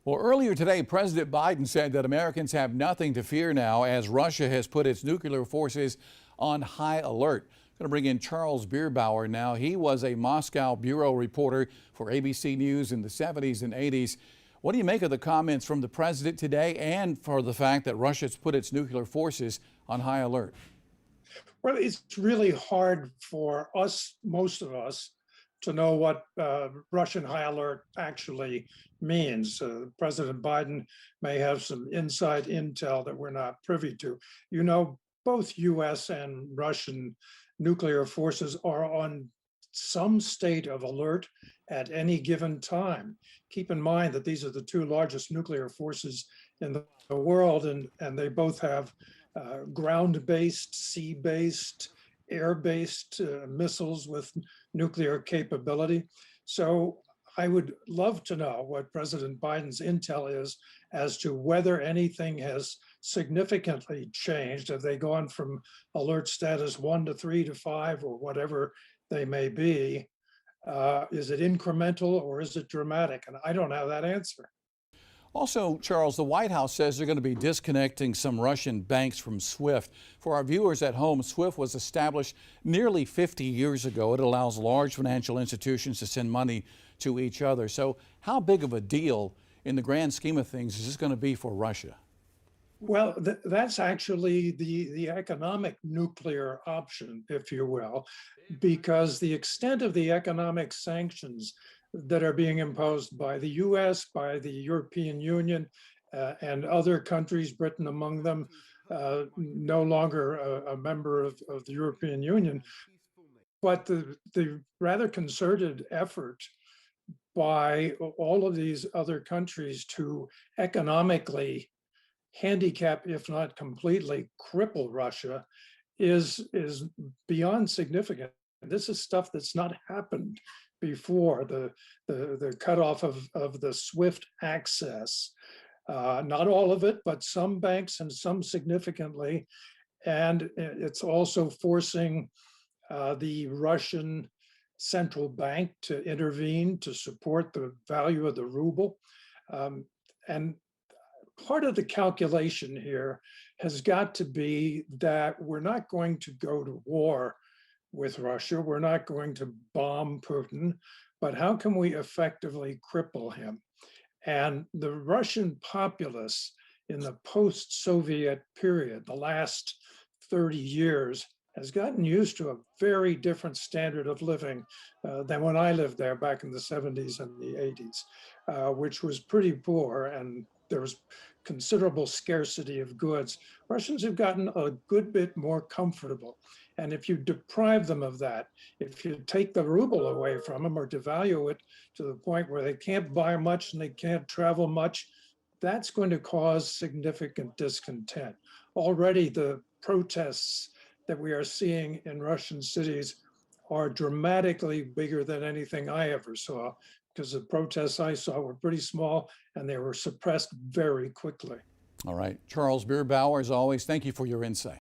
Well, earlier today, President Biden said that Americans have nothing to fear now as Russia has put its nuclear forces on high alert. Going to bring in Charles Bierbauer now. He was a Moscow bureau reporter for ABC News in the 70s and 80s. What do you make of the comments from the president today and for the fact that Russia's put its nuclear forces on high alert? Well, it's really hard for us, most of us, to know what Russian high alert actually means. President Biden may have some inside intel that we're not privy to. You know, both U.S. and Russian nuclear forces are on some state of alert at any given time. Keep in mind that these are the two largest nuclear forces in the world, and they both have ground-based, sea-based, air-based missiles with nuclear capability. So I would love to know what President Biden's intel is as to whether anything has significantly changed. Have they gone from alert status 1 to 3 to 5 or whatever they may be? Is it incremental or is it dramatic? And I don't have that answer. Also, Charles, the White House says they're going to be disconnecting some Russian banks from SWIFT. For our viewers at home, SWIFT was established nearly 50 years ago. It allows large financial institutions to send money to each other. So how big of a deal in the grand scheme of things is this going to be for Russia? Well, that's actually the economic nuclear option, if you will, because the extent of the economic sanctions that are being imposed by the US, by the European Union, and other countries, Britain among them, no longer a member of the European Union. But the rather concerted effort by all of these other countries to economically handicap, if not completely cripple Russia, is beyond significant. This is stuff that's not happened before, the cutoff of the SWIFT access. Not all of it, but some banks and some significantly. And it's also forcing the Russian central bank to intervene to support the value of the ruble. And part of the calculation here has got to be that we're not going to go to war with Russia. We're not going to bomb Putin, but how can we effectively cripple him? And the Russian populace in the post-Soviet period, the last 30 years, has gotten used to a very different standard of living than when I lived there back in the 70s and the 80s, which was pretty poor, and there was considerable scarcity of goods. Russians have gotten a good bit more comfortable. And if you deprive them of that, if you take the ruble away from them or devalue it to the point where they can't buy much and they can't travel much, that's going to cause significant discontent. Already the protests that we are seeing in Russian cities are dramatically bigger than anything I ever saw, because the protests I saw were pretty small and they were suppressed very quickly. All right. Charles Bierbauer, as always, thank you for your insight.